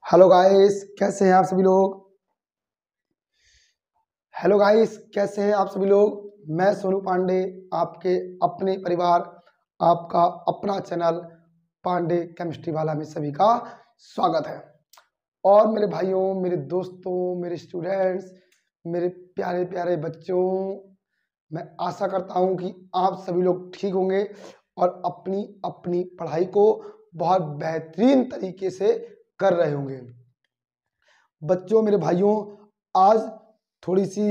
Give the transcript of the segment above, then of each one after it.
Hello guys, कैसे हैं आप सभी लोग। हेलो गाइस, कैसे हैं आप सभी लोग। मैं सोनू पांडे, आपके अपने परिवार, आपका अपना चैनल पांडे केमिस्ट्री वाला में सभी का स्वागत है। और मेरे भाइयों, मेरे दोस्तों, मेरे स्टूडेंट्स, मेरे प्यारे प्यारे बच्चों, मैं आशा करता हूं कि आप सभी लोग ठीक होंगे और अपनी अपनी पढ़ाई को बहुत बेहतरीन तरीके से कर रहे होंगे। बच्चों, मेरे भाइयों, आज थोड़ी सी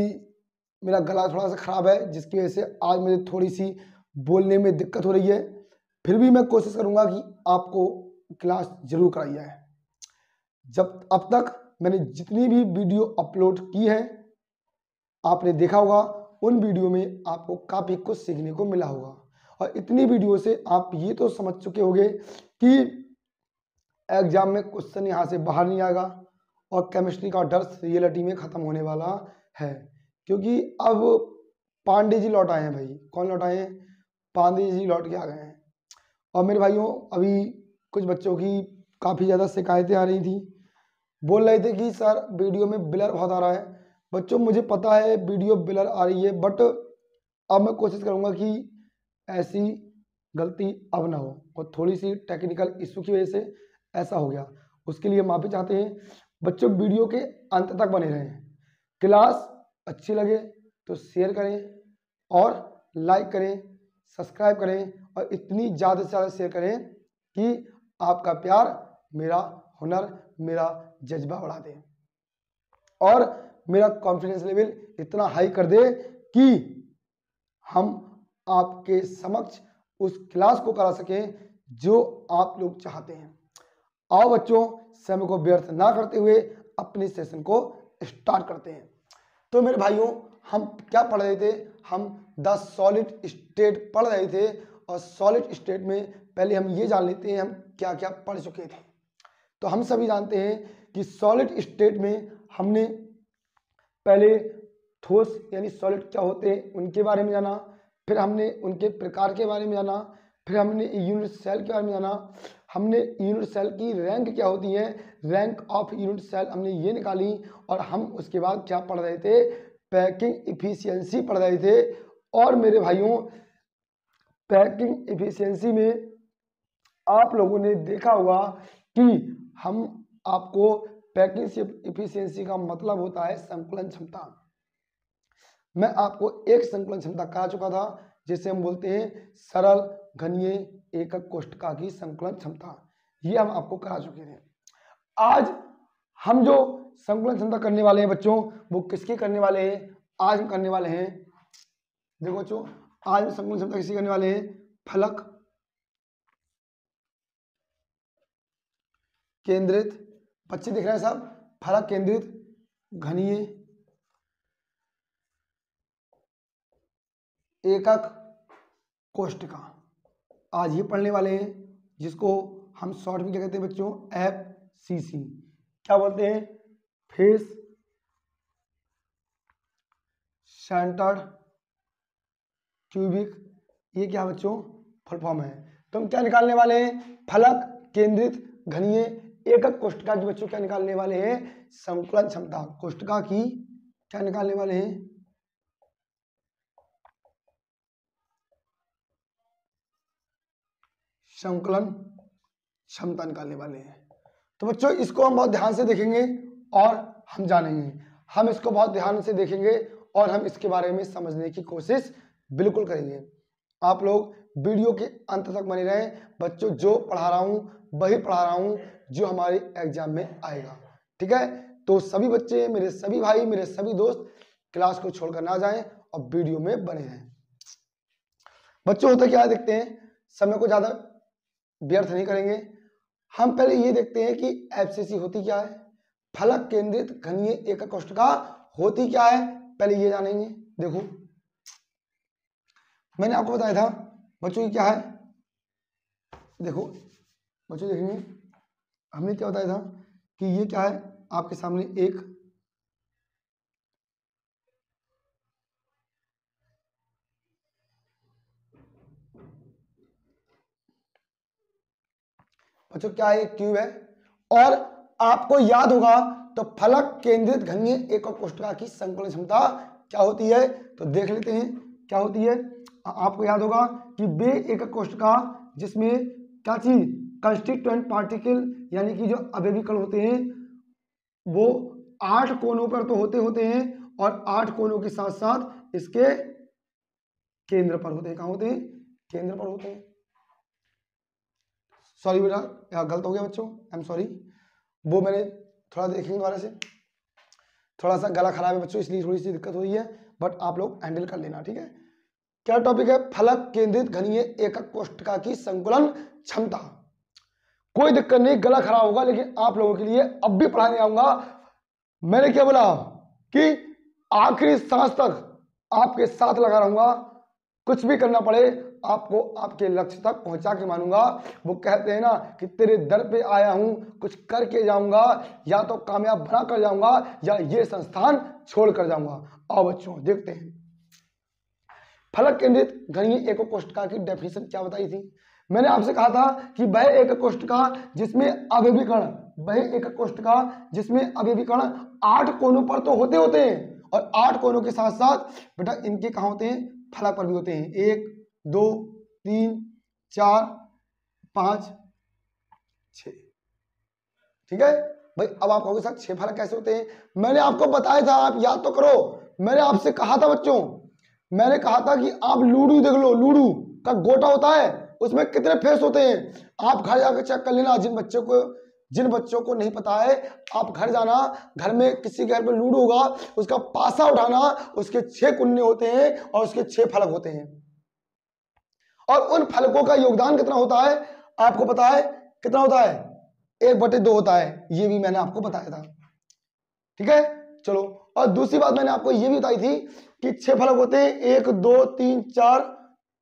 मेरा गला थोड़ा सा ख़राब है, जिसकी वजह से आज मुझे थोड़ी सी बोलने में दिक्कत हो रही है। फिर भी मैं कोशिश करूंगा कि आपको क्लास जरूर कराई जाए। जब अब तक मैंने जितनी भी वीडियो अपलोड की है, आपने देखा होगा, उन वीडियो में आपको काफ़ी कुछ सीखने को मिला होगा। और इतनी वीडियो से आप ये तो समझ चुके होंगे कि एग्जाम में क्वेश्चन यहाँ से बाहर नहीं आएगा और केमिस्ट्री का डर रियलिटी में ख़त्म होने वाला है। क्योंकि अब पांडे जी लौट आए हैं भाई। कौन लौट आए हैं? पांडे जी लौट के आ गए हैं। और मेरे भाइयों, अभी कुछ बच्चों की काफ़ी ज़्यादा शिकायतें आ रही थी। बोल रहे थे कि सर वीडियो में ब्लर बहुत आ रहा है। बच्चों, मुझे पता है वीडियो ब्लर आ रही है, बट अब मैं कोशिश करूँगा कि ऐसी गलती अब ना हो। और थोड़ी सी टेक्निकल इशू की वजह से ऐसा हो गया, उसके लिए माफ़ी चाहते हैं। बच्चों, वीडियो के अंत तक बने रहें। क्लास अच्छी लगे तो शेयर करें और लाइक करें, सब्सक्राइब करें और इतनी ज़्यादा से ज़्यादा शेयर करें कि आपका प्यार मेरा हुनर, मेरा जज्बा बढ़ा दे और मेरा कॉन्फिडेंस लेवल इतना हाई कर दे कि हम आपके समक्ष उस क्लास को करा सकें जो आप लोग चाहते हैं। आओ बच्चों, समय को व्यर्थ ना करते हुए अपने सेशन को स्टार्ट करते हैं। तो मेरे भाइयों, हम क्या पढ़ रहे थे? हम द सॉलिड स्टेट पढ़ रहे थे। और सॉलिड स्टेट में पहले हम ये जान लेते हैं हम क्या क्या पढ़ चुके थे। तो हम सभी जानते हैं कि सॉलिड स्टेट में हमने पहले ठोस यानी सॉलिड क्या होते हैं उनके बारे में जाना, फिर हमने उनके प्रकार के बारे में जाना, फिर हमने यूनिट सेल के बारे में जाना, हमने यूनिट सेल की रैंक क्या होती है, रैंक ऑफ यूनिट सेल हमने ये निकाली। और हम उसके बाद क्या पढ़ रहे थे? पैकिंग इफिशियंसी पढ़ रहे थे। और मेरे भाइयों, पैकिंग इफिशियंसी में आप लोगों ने देखा होगा कि हम आपको पैकिंग इफिशियंसी का मतलब होता है संकलन क्षमता। मैं आपको एक संकलन क्षमता कहा चुका था, जिसे हम बोलते हैं सरल घनीय एकक कोष्ठका की संकलन क्षमता। ये हम आपको करा चुके थे। आज हम जो संकलन क्षमता करने वाले हैं बच्चों, वो किसकी करने वाले हैं? आज हम करने वाले हैं, देखो बच्चों, आज हम संकलन क्षमता किसकी करने वाले हैं? फलक केंद्रित, बच्चे दिख रहे हैं सब? फलक केंद्रित घनीय एकक कोष्ठका आज ये पढ़ने वाले हैं, जिसको हम शॉर्ट में क्या कहते हैं बच्चों? FCC। क्या बोलते हैं? Face centred cubic. ये क्या बच्चों? फुल फॉर्म है। तो हम क्या निकालने वाले हैं? फलक केंद्रित घनीय एकक कोष्ठका की बच्चों क्या निकालने वाले हैं? संकलन क्षमता कोष्ठका की क्या निकालने वाले हैं? संकलन क्षमता निकालने वाले हैं। तो बच्चों, इसको हम बहुत ध्यान से देखेंगे और हम जानेंगे। हम इसको बहुत ध्यान से देखेंगे और हम इसके बारे में समझने की कोशिश बिल्कुल करेंगे। आप लोग वीडियो के अंत तक बने रहें बच्चों। जो पढ़ा रहा हूं वही पढ़ा रहा हूं जो हमारे एग्जाम में आएगा, ठीक है? तो सभी बच्चे, मेरे सभी भाई, मेरे सभी दोस्त क्लास को छोड़कर ना जाएं और वीडियो में बने रहें। बच्चों, होता क्या देखते हैं, समय को ज्यादा व्यर्थ नहीं करेंगे। हम पहले ये देखते हैं कि एफसीसी होती क्या है, फलक केंद्रित घनीय एकक कोष्ठका होती क्या है, पहले ये जानेंगे। देखो, मैंने आपको बताया था बच्चों, ये क्या है? देखो बच्चों, देखेंगे हमने क्या बताया था कि ये क्या है। आपके सामने एक बच्चों क्या है, क्यूब है। और आपको याद होगा तो फलक केंद्रित घनीय एकक कोष्ठका की संकुलन क्षमता क्या होती है, तो देख लेते हैं क्या होती है। आपको याद होगा कि वे एकक कोष्ठका जिसमें क्या चीज, कंस्टिट्यूएंट पार्टिकल यानी कि जो अवयवी कण होते हैं वो 8 कोनों पर तो होते हैं और 8 कोनों के साथ साथ इसके केंद्र पर होते हैं। कहां होते हैं, केंद्र पर होते हैं। सॉरी बेटा, यहाँ गलत हो गया बच्चों, आई एम सॉरी, वो मैंने थोड़ा देखेंगे दोबारा से, थोड़ा सा गला खराब है बच्चों इसलिए थोड़ी सी दिक्कत हो रही है, बट आप लोग हैंडल कर लेना, ठीक है। क्या टॉपिक है, फलक केंद्रित घनीय एकक कोष्ठका की संकुलन क्षमता। कोई दिक्कत नहीं, गला खराब होगा लेकिन आप लोगों के लिए अब भी पढ़ाने आऊंगा। मैंने क्या बोला कि आखिरी सांस तक आपके साथ लगा रहूंगा, कुछ भी करना पड़े आपको आपके लक्ष्य तक पहुंचा के मानूंगा। वो कहते हैं ना कि तेरे दर पे आया हूं, कुछ करके जाऊंगा, या तो कामयाब बना कर जाऊंगा या ये संस्थान छोड़ कर जाऊंगा। आओ बच्चों देखते हैं, फलक केंद्रित घनीय एकक कोष्ठका की डेफिनेशन क्या बताई थी। मैंने आपसे कहा था कि वह एकक कोष्ठका जिसमें अवयवी कण, वह एकक कोष्ठका जिसमें अवयवी कण 8 कोनों पर तो होते हैं और 8 कोनों के साथ साथ बेटा इनके कहां होते हैं, फलक पर भी होते हैं। 1 2 3 4 5 6, ठीक है भाई। अब आप कहोगे सर 6 फलक कैसे होते हैं, मैंने आपको बताया था, आप याद तो करो। मैंने आपसे कहा था बच्चों, मैंने कहा था कि आप लूडो देख लो, लूडो का गोटा होता है उसमें कितने फेस होते हैं। आप घर जाकर चेक कर लेना, जिन बच्चों को नहीं पता है आप घर जाना, घर में किसी घर में लूडो होगा, उसका पासा उठाना, उसके 6 कुन्ने होते हैं और उसके 6 फलक होते हैं और उन फलकों का योगदान कितना होता है आपको पता है, कितना होता है, 1/2 होता है। ये भी मैंने आपको बताया था, ठीक है। चलो, और दूसरी बात मैंने आपको ये भी बताई थी कि 6 फलक होते हैं, 1 2 3 4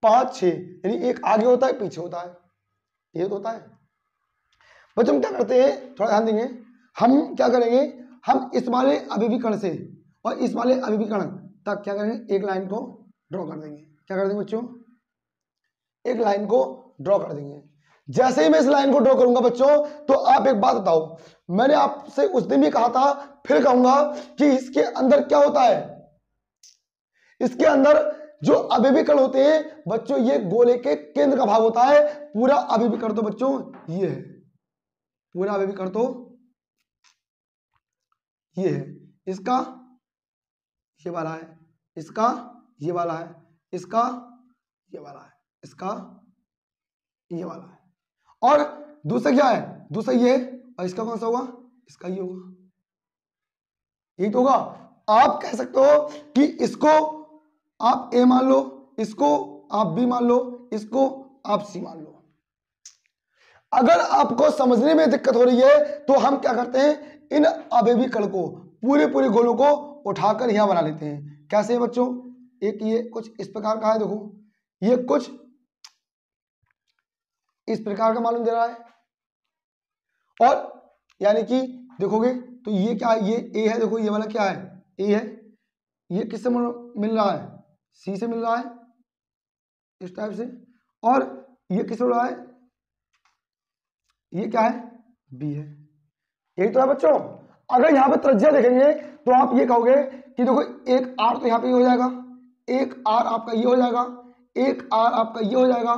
5 6, यानी एक आगे होता है पीछे होता है, ये तो होता है। बच्चों हम क्या करते हैं, थोड़ा ध्यान देंगे, हम क्या करेंगे, हम इस वाले अवयवी कण से और इस वाले अवयवी कण तक क्या करेंगे, एक लाइन को ड्रॉ कर देंगे। क्या कर देंगे बच्चों, एक लाइन को ड्रॉ कर देंगे। जैसे ही मैं इस लाइन को ड्रॉ करूंगा बच्चों, तो आप एक बात बताओ, मैंने आपसे उस दिन भी कहा था, फिर कहूंगा कि इसके अंदर क्या होता है, इसके अंदर जो अवयवी कण होते हैं बच्चों, ये गोले के केंद्र का भाग होता है। पूरा अवयवी कण तो बच्चों ये है, पूरा अवयवी कण तो ये है, इसका ये वाला है, इसका ये वाला है, इसका ये वाला है, इसका ये वाला है, और दूसरा क्या है, दूसरा ये है, और इसका कौन सा होगा, इसका ये होगा, यही तो होगा। आप कह सकते हो कि इसको आप ए मान लो, इसको आप बी मान लो, इसको आप सी मान लो। अगर आपको समझने में दिक्कत हो रही है तो हम क्या करते हैं, इन अवयवी कण को पूरे गोलों को उठाकर यहां बना लेते हैं। कैसे है बच्चों, एक ये कुछ इस प्रकार का है, देखो ये कुछ इस प्रकार का मालूम दे रहा है, और यानी कि देखोगे तो ये क्या है, ये ए है, देखो ये वाला क्या है, ए है, ये किससे मिल रहा है, सी से मिल रहा है इस टाइप से, और ये किससे मिल रहा है, ये क्या है, बी है। यही तो है बच्चों। अगर यहां पे त्रिज्या देखेंगे तो आप ये कहोगे कि देखो एक आर तो यहां पे हो जाएगा, एक आर आपका ये हो जाएगा, एक आर आपका ये हो जाएगा,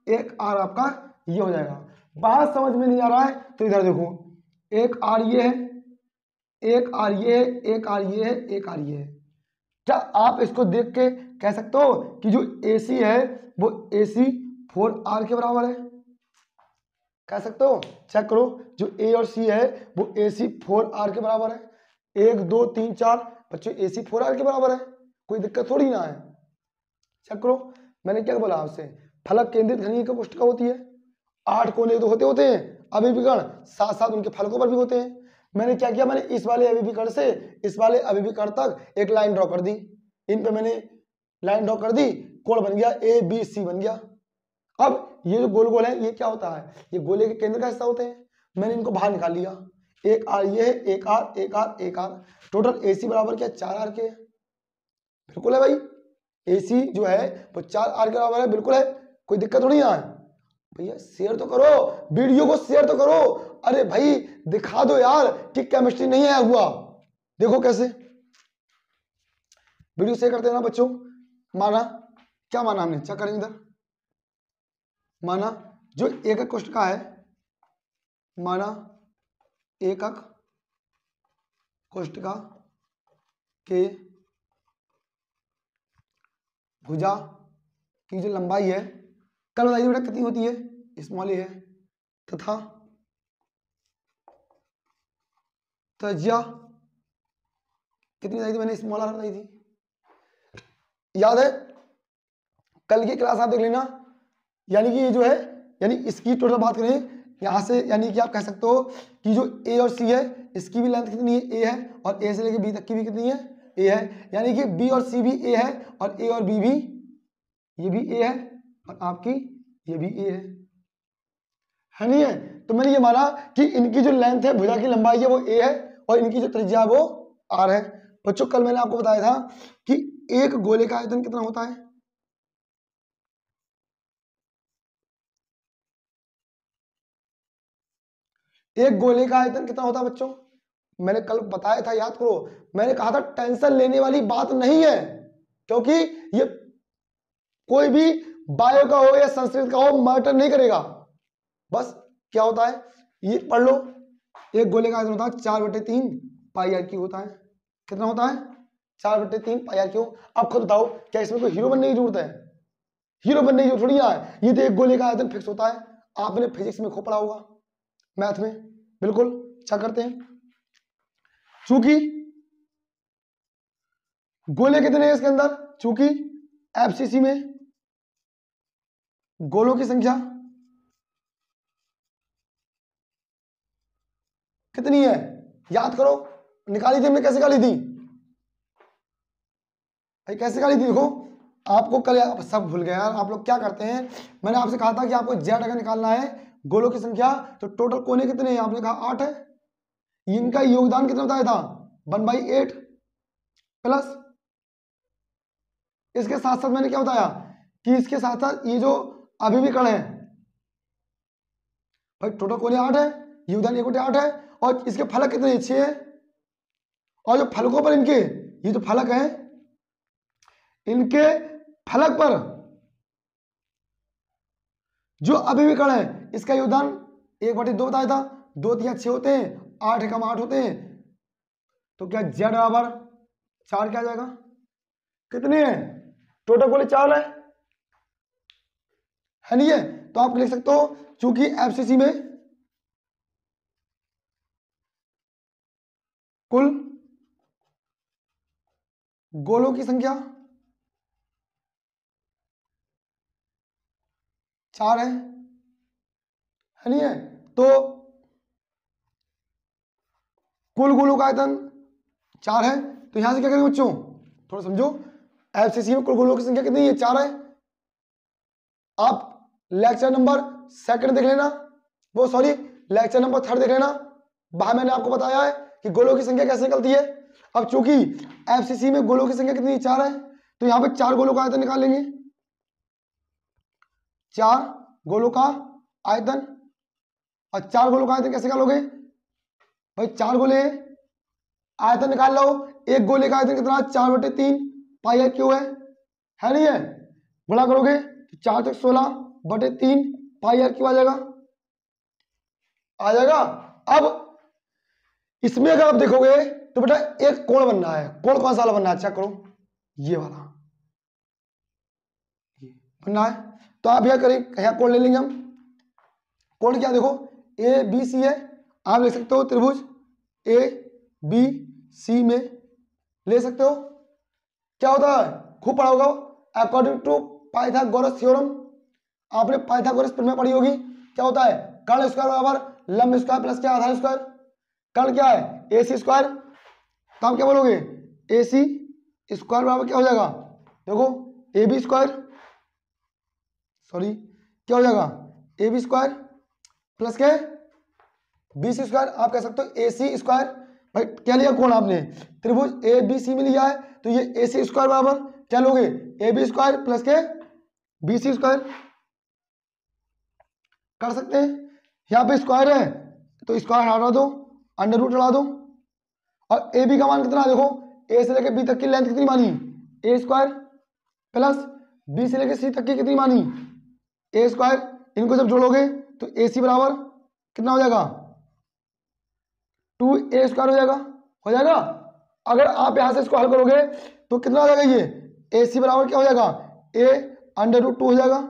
एक आर आपका ये हो जाएगा। बात समझ में नहीं आ रहा है तो इधर देखो, एक आर ये है, एक आर ये है, एक आर ये है, एक आर ये है। क्या आप इसको देख के कह सकते हो कि जो AC है वो AC 4R के बराबर है, कह सकते हो, चेक करो, जो A और C है वो AC 4R के बराबर है। 1 2 3 4 बच्चों AC 4R के बराबर है, कोई दिक्कत थोड़ी ना है। चेक करो, मैंने क्या बोला आपसे, फलक केंद्रित घनीय एकक कोष्ठका होती है, 8 कोने तो होते हैं, अवयवी कण साथ साथ उनके फलकों पर भी होते हैं। मैंने क्या किया, मैंने इस वाले अवयवी कण से इस वाले अवयवी कण तक एक लाइन ड्रॉ कर दी, इन पे मैंने लाइन ड्रॉ कर दी, कोण बन गया ABC बन गया। अब ये जो गोल गोल है ये क्या होता है, ये गोले के केंद्र का हिस्सा होते हैं। मैंने इनको बाहर निकाल लिया, एक आर ये है, एक आर, एक आर, एक आर, टोटल AC बराबर क्या 4R के, बिल्कुल है भाई। AC जो है वो 4R के बराबर है, बिल्कुल है, कोई दिक्कत थोड़ी ना है। भैया शेयर तो करो, वीडियो को शेयर तो करो। अरे भाई दिखा दो यार कि केमिस्ट्री नहीं आया हुआ। देखो कैसे वीडियो शेयर करते हैं ना बच्चों। माना क्या माना हमने, चेक करेंगे इधर। माना जो एकक कोष्ठका है, माना एकक कोष्ठका के भुजा की जो लंबाई है, कल बताइए बेटा कितनी होती है, स्मॉल ए है, तथा त्रिज्या कितनी बताई थी मैंने, स्मॉल आर बताई थी, याद है कल की क्लास आप देख लेना। यानी कि ये जो है, यानी इसकी टोटल बात करें यहां से, यानी कि आप कह सकते हो कि जो ए और सी है इसकी भी लेंथ कितनी है, ए है, और ए से लेके बी तक की भी कितनी है, ए है। यानी कि बी और सी भी ए है, और ए और बी भी, ये भी ए है, और आपकी ये भी ए है नहीं है। तो मैंने ये माना कि इनकी जो लेंथ है, भुजा की लंबाई है वो ए है, और इनकी जो त्रिज्या है वो आर है। बच्चों कल मैंने आपको बताया था कि एक गोले का आयतन कितना होता है, एक गोले का आयतन कितना होता है बच्चों, मैंने कल बताया था, याद करो। मैंने कहा था टेंशन लेने वाली बात नहीं है, क्योंकि ये कोई भी बायो का हो या संस्कृत का हो मैटर नहीं करेगा। बस क्या होता है ये पढ़ लो, एक गोले का आयतन होता है 4/3 पाई आर क्यू होता है। कितना होता है, 4/3 पाई आर क्यू। अब खुद बताओ क्या इसमें कोई हीरो बनने की जरूरत है, हीरो बनने की जरूरत थोड़ी है। ये तो एक गोले का आयतन फिक्स होता है, आपने फिजिक्स में खूब पढ़ा होगा, मैथ में। बिल्कुल क्या करते हैं, चूंकि गोले कितने हैं इसके अंदर, चूंकि एफसीसी में गोलों की संख्या कितनी है, याद करो, निकाली थी हमने, कैसे निकाली थी भाई, कैसे निकाली थी। देखो आपको कल सब भूल गए यार, आप लोग क्या करते हैं। मैंने आपसे कहा था कि आपको जेड अगर निकालना है गोलों की संख्या, तो टोटल कोने कितने हैं, आपने कहा 8 है। इनका योगदान कितना बताया था, 1/8 प्लस इसके साथ साथ मैंने क्या बताया कि इसके साथ साथ ये जो अभी भी कण है भाई, टोटल कोने 8 है, योगदान 1/8 है, और इसके फलक कितने 6 है। और जो फलकों पर इनके ये जो फलक है, इनके फलक पर जो अभी भी कण है इसका योगदान 1/2 बताया था। 2 या 6 होते हैं, 8 एकम 8 होते हैं, तो क्या z बराबर 4 क्या आ जाएगा, कितने हैं टोटल गोले 4 है नहीं है। तो आप लिख सकते हो चूंकि एफसीसी में कुल गोलों की संख्या 4 है नहीं है। तो कुल गोलों का आयतन 4 है, तो यहां से क्या करेंगे बच्चों, थोड़ा समझो। एफसीसी में कुल गोलों की संख्या कितनी है, 4 है। आप लेक्चर नंबर 2 देख लेना, वो सॉरी लेक्चर नंबर 3 देख लेना, वहां मैंने आपको बताया है कि गोलों की संख्या कैसे निकलती है। अब चूंकि एफसीसी में गोलों की संख्या कितनी 4 है, तो यहां पे 4 गोलों का आयतन निकाल लेंगे, 4 गोलों का आयतन। और 4 गोलों का आयतन कैसे निकालोगे भाई, 4 गोले आयतन निकाल लो, एक गोले का आयतन कितना 4/3 पाई आर क्यू है नहीं है। गुणा करोगे तो 4 तक 16/3 पाई आर क्यू आ जाएगा, अब इसमें अगर आप देखोगे तो बेटा एक कोण बनना है, कोण कौन सा वाला बनना है, चेक करो, ये वाला बनना है। तो आप यह करें, क्या कोण ले लेंगे हम, कोण क्या देखो ए बी सी है, आप ले सकते हो त्रिभुज ए बी सी में ले सकते हो। क्या होता है, खूब पढ़ा होगा, अकॉर्डिंग टू पाइथागोरस थ्योरम, आपने पाइथागोरस प्रमेय पढ़ी होगी। क्या होता है, कर्ण स्क्वायर बराबर लंब स्क्वायर प्लस क्या आधार स्क्वायर, कर्ण क्या है ए सी स्क्वायर, तो आप क्या बोलोगे ए सी स्क्वायर बराबर क्या हो जाएगा, देखो ए बी स्क्वायर, सॉरी क्या हो जाएगा ए बी स्क्वायर प्लस क्या बी सी स्क्वायर, आप कह सकते हो ए सी स्क्वायर। भाई क्या लिया कोण आपने, त्रिभुज ए बी सी में लिया है, तो ये ए सी स्क्वायर बराबर क्या लोगे ए बी स्क्वायर प्लस के बी सी स्क्वायर। कर सकते हैं। यहाँ पे स्क्वायर है तो स्क्वायर हटा दो, अंडर रूट चढ़ा दो। और ए बी का मान कितना है देखो, ए से लेकर बी तक की लेंथ कितनी मानी, ए स्क्वायर, प्लस बी से लेकर सी तक की कितनी मानी, ए स्क्वायर। इनको जब जोड़ोगे तो ए सी बराबर कितना हो जाएगा, 2a स्क्वायर हो जाएगा, हो जाएगा। अगर आप यहां से इसको हल करोगे तो कितना हो जाएगा, ये ए सी बराबर क्या हो जाएगा, ए अंडर रूट 2 हो जाएगा।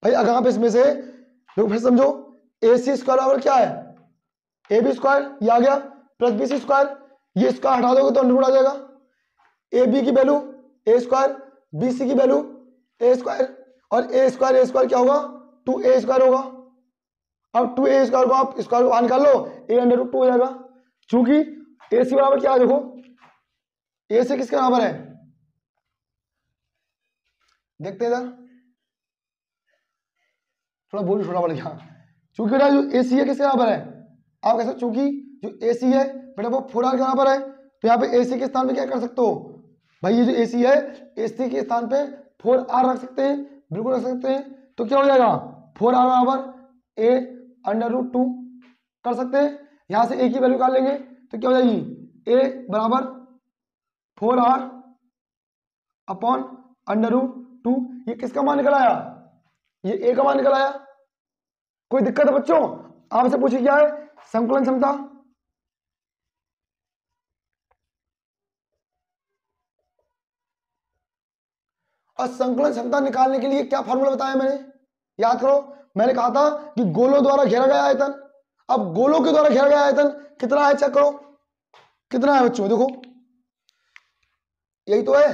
भाई अगर आप इसमें से देखो फिर समझो, ए सी स्क्वायर बराबर क्या है, ए बी स्क्वायर, ये आ गया, प्लस बी सी स्क्वायर, ये स्क्वायर हटा दोगे तो अंडर रूट आ जाएगा। ए बी की वैल्यू ए स्क्वायर, बी सी की वैल्यू ए स्क्वायर, और ए स्क्वायर क्या होगा, 2a स्क्वायर होगा। अब 2a स्क्वायर को आप स्क्वायर को बाहर निकाल लो, a अंडर रूट 2 हो जाएगा। चूंकि ए सी बराबर क्या है देखो, ए सी किसके बराबर है, देखते हैं इधर, थोड़ा बोल छोटा पड़ गया। चूंकि बेटा जो ए सी है किसके बराबर है, आप कह सकते चूंकि जो ए सी है बेटा वो 4r के बराबर है, तो यहाँ पे ए सी के स्थान पे क्या कर सकते हो भाई, ये जो ए सी है ए सी के स्थान पे 4r रख सकते हैं, बिल्कुल रख सकते हैं। तो क्या हो जाएगा, 4r बराबर ए अंडर रूट 2 कर सकते हैं। यहां से ए की वैल्यू निकाल लेंगे तो क्या हो जाएगी, ए बराबर 4r अपॉन अंडर रूट 2। ये किसका मान निकल आया, ये ए का मान निकल आया। कोई दिक्कत है बच्चों, आपसे पूछे क्या है, संकुलन क्षमता। और संकुलन क्षमता निकालने के लिए क्या फॉर्मूला बताया मैंने, याद करो। मैंने कहा था कि गोलों द्वारा घेरा गया आयतन। अब गोलों के द्वारा घेरा गया आयतन कितना है, चेक करो कितना है बच्चों, देखो यही तो है,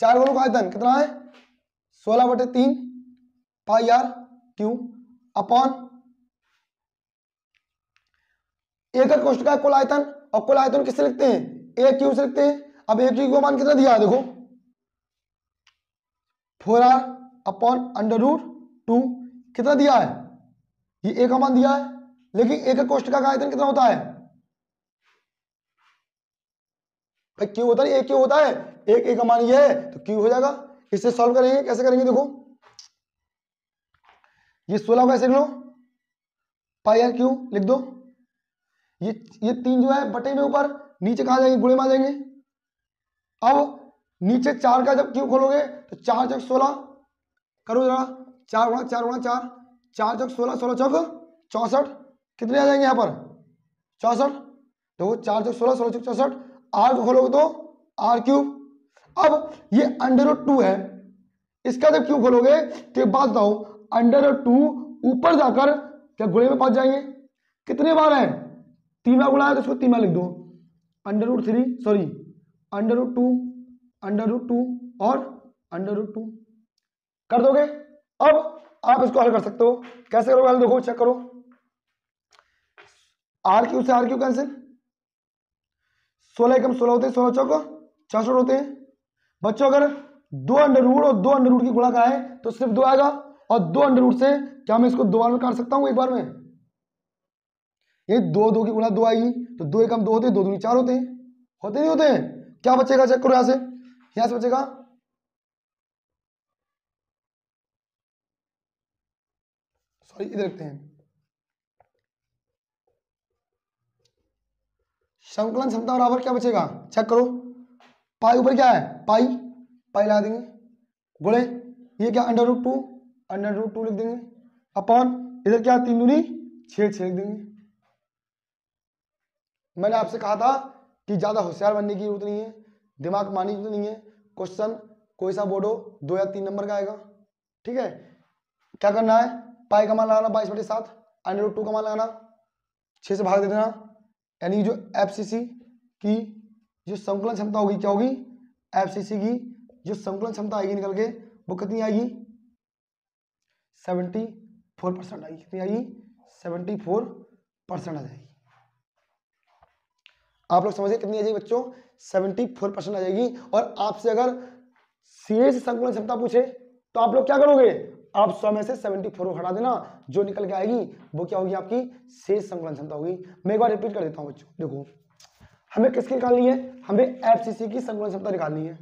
4 गोलों का आयतन कितना है, 16/3 पाई आर क्यू अपॉन एकक कोष्ठक का कुल आयतन। और कुल आयतन किससे लिखते हैं, ए क्यू से लिखते हैं। अब ए क्यू का मान कितना दिया है देखो, 4r अपॉन अंडर रूट 2 कितना दिया है, ये ए का मान दिया है। लेकिन एकक कोष्ठक का आयतन कितना होता है भाई, क्यू होता है, ए क्यू होता है, एक ए का मान ये है तो क्यू हो जाएगा। इससे सॉल्व करेंगे, कैसे करेंगे देखो, ये 16 कैसे लिख लो, पाई आर क्यू लिख दो। ये 3 जो है बटे में ऊपर, नीचे कहा जाएंगे, गुणे में आ जाएंगे। अब नीचे 4 का जब क्यू खोलोगे तो 4 चौक 16 करो जरा, 4 गुणा 4 गुणा 4, 4 चौक 16, 16 चौक 64, कितने आ जाएंगे यहाँ पर 64। देखो 4 चौक 16, 16 चौक 64, आर को खोलोगे तो आर क्यूब। अब ये अंडर रूट 2 है, इसका जब क्यूब खोलोगे तो एक बात बताओ, अंडर रूट 2 ऊपर जाकर क्या गुणे में पहुंच जाएंगे, कितने बार है, 3 बार गुणा है तो उसको 3 बार लिख दो, under root 3 sorry under root 2 under root 2 और अंडर रूट 2 कर दोगे। अब आप इसको हल कर सकते हो, कैसे करोगे हल देखो, चेक करो, आर क्यू से आर क्यू कैंसिल, 16 एकम 16 होते हैं, 16 चौक 64 होते हैं। बच्चों अगर 2 अंडर रूट और 2 अंडर रूट की गुणा का है तो सिर्फ 2 आएगा, और 2 अंडर रूट से क्या मैं इसको 2 बार में काट सकता हूं एक बार में, ये 2 2 की गुणा 2 आएगी तो 2 एकम 2 होते हैं, 2 दूनी 4 होते हैं, होते नहीं होते हैं। क्या बचेगा चेक करो, यहां से बचेगा सॉरी इधर लिखते हैं, संकलन क्षमता बराबर क्या बचेगा चेक करो, पाई ऊपर क्या है पाई, पाई लगा देंगे, गुणे ये क्या अंडर रूट 2 लिख देंगे, अपॉन इधर क्या 3 दूनी 6 लिख देंगे। मैंने आपसे कहा था कि ज्यादा होशियार बनने की जरूरत नहीं है, दिमाग मारने की जरूरत नहीं है, क्वेश्चन कोई सा बोर्ड हो 2 या 3 नंबर का आएगा, ठीक है। क्या करना है, पाई का मान लगाना 22/7, अंडर रूट 2 का मान लगाना 6 से भाग दे देना, यानी जो एफसीसी की जो संकलन क्षमता होगी क्या होगी, एफसीसी की जो संकलन क्षमता आएगी निकल के वो कितनी आएगी 74% आएगी, कितनी आएगी 74% आ जाएगी। आप लोग समझिए कितनी आ जाएगी बच्चों 74% आ जाएगी। और आपसे अगर शेष संकलन क्षमता पूछे तो आप लोग क्या करोगे, आप 100 में से 74 को हटा देना, जो निकल के आएगी वो क्या होगी आपकी शेष संकलन क्षमता होगी। मैं एक बार रिपीट कर देता हूं बच्चों, देखो हमें किसकी निकालनी है, हमें एफसीसी की संकलन क्षमता निकालनी है।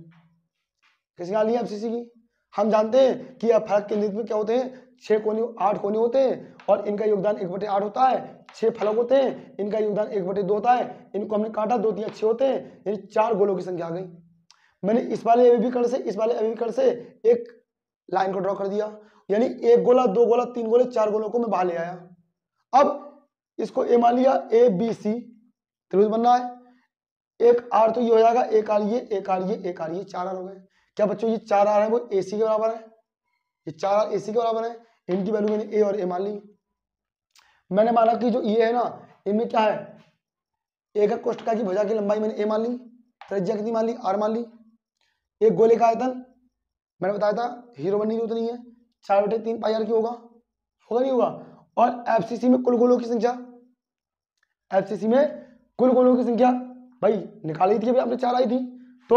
किसकी निकालनी है एफसीसी की, हम जानते हैं कि फलक के नृत्य में क्या होते हैं, 6 कोने 8 कोने होते हैं और इनका योगदान 1/8 होता है। 6 फलक होते हैं, इनका योगदान 1/2 होता है। इनको हमने काटा, 2 3 6 होते हैं, यानी 4 गोलों की संख्या आ गई। मैंने इस वाले एबीकर्ण से इस वाले एबीकर्ण से एक लाइन को ड्रॉ कर दिया, यानी 1 गोला 2 गोला 3 गोले 4 गोलों को मैं बाहर ले आया। अब इसको ए मान लिया, ए बी सी त्रिभुज बन रहा है। एक आर तो ये हो जाएगा, एक आर ये, एक आर ये, एक आर ये, 4 आर हो गए। क्या बच्चों ये 4 आर है वो ए सी के बराबर है, ये 4 आर ए सी के बराबर है। इनकी वैल्यू मैंने ए और ए मान ली। मैंने माना कि जो ये है ना, इनमें क्या है, एकक कोष्ठका की भुजा की लंबाई मैंने ए मान ली, त्रिज्या कितनी मान ली, आर मान ली। एक गोले का आयतन मैंने बताया था, हीरो बनने की जरूरत नहीं है, 4/3 पाई आर की होगा नहीं होगा। और एफसीसी में कुल गोलों की संख्या, एफसीसी में कुल गोलों की संख्या भाई निकाली थी अभी आपने, 4 आई थी, तो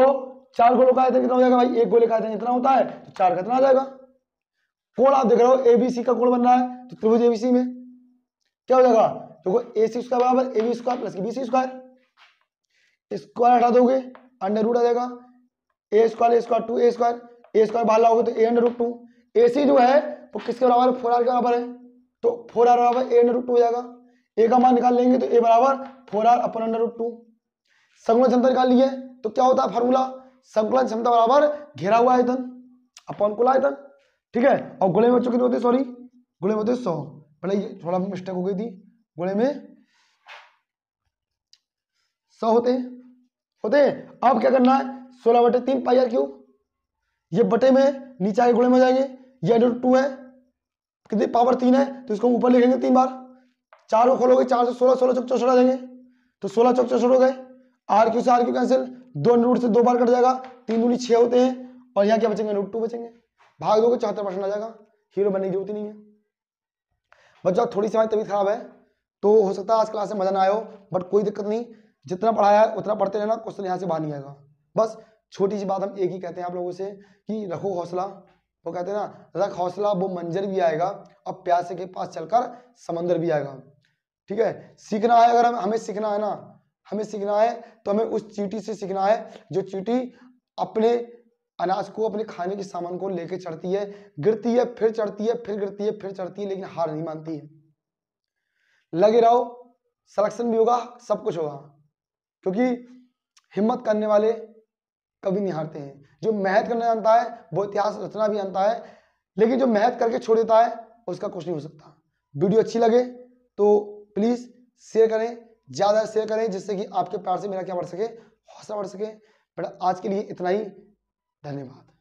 4 गोलों का आयतन कितना हो जाएगा भाई, एक गोले का आयतन इतना होता है तो 4 कितना आ जाएगा। कोण आप देख रहे हो एबीसी का कोण बन रहा है, तो त्रिभुज एबीसी में क्या हो जाएगा, देखो AC स्क्वायर बराबर AB square plus BC square, square हटा दोगे अंडर रूट आ जाएगा, A square 2A square, A square बाहर लाओगे तो A√2। AC जो है वो किसके बराबर है, 4R के बराबर है, तो 4R बराबर A√2 हो जाएगा। A का मान निकाल लेंगे तो A बराबर 4R अपन √2। संकुलन क्षमता निकाल लिए तो क्या होता है फार्मूला, संकुलन क्षमता बराबर घेरा हुआ आयतन अपन कुल आयतन, ठीक है। और गुणे में बच्चों कितने होते हैं, सॉरी गुणे में होते 100, पहले ये थोड़ा मिस्टेक हो गई थी, गुणे में 100 होते हैं। अब क्या करना है, 16/3 पाई आर क्यूब, ये बटे में नीचे आगे गुणे में जाएंगे, ये √2 है, कितनी पावर 3 है तो इसको ऊपर लिखेंगे 3 बार, 4 को खोलोगे 4 से 16, 16 चौक 64 आ जाएंगे, तो 16 चौक 64 हो गए। आर क्यू से आर क्यू कैंसिल, 2 रूट से 2 बार कट जाएगा, 3 दूनी 6 होते हैं, और यहाँ क्या बचेंगे √2 बचेंगे, भाग दोगे 74% आ जाएगा, हीरो बनने की जरूरत ही नहीं है। बच्चों थोड़ी सी हमारी तबीयत खराब है तो हो सकता है आज क्लास में मजा ना आयो, बट कोई दिक्कत नहीं, जितना पढ़ाया है उतना पढ़ते रहना, क्वेश्चन यहाँ से बाहर नहीं आएगा। बस छोटी सी बात हम एक ही कहते हैं आप लोगों से कि रखो हौसला, वो कहते हैं ना रख हौसला वो मंजर भी आएगा और प्यासे के पास चलकर समंदर भी आएगा, ठीक है। सीखना है, अगर हमें सीखना है ना, हमें सीखना है तो हमें उस चींटी से सीखना है जो चींटी अपने अनाज को, अपने खाने के सामान को लेके चढ़ती है, गिरती है, फिर चढ़ती है, फिर गिरती है, फिर चढ़ती है, लेकिन हार नहीं मानती है। लगे रहो, सिलेक्शन भी होगा, सब कुछ होगा, क्योंकि हिम्मत करने वाले कभी नहीं हारते हैं। जो मेहनत करना जानता है वो इतिहास रचना भी जानता है, लेकिन जो मेहनत करके छोड़ देता है उसका कुछ नहीं हो सकता। वीडियो अच्छी लगे तो प्लीज शेयर करें, ज्यादा शेयर करें, जिससे कि आपके प्यार से मेरा क्या बढ़ सके, हौसला बढ़ सके। बट आज के लिए इतना ही, धन्यवाद।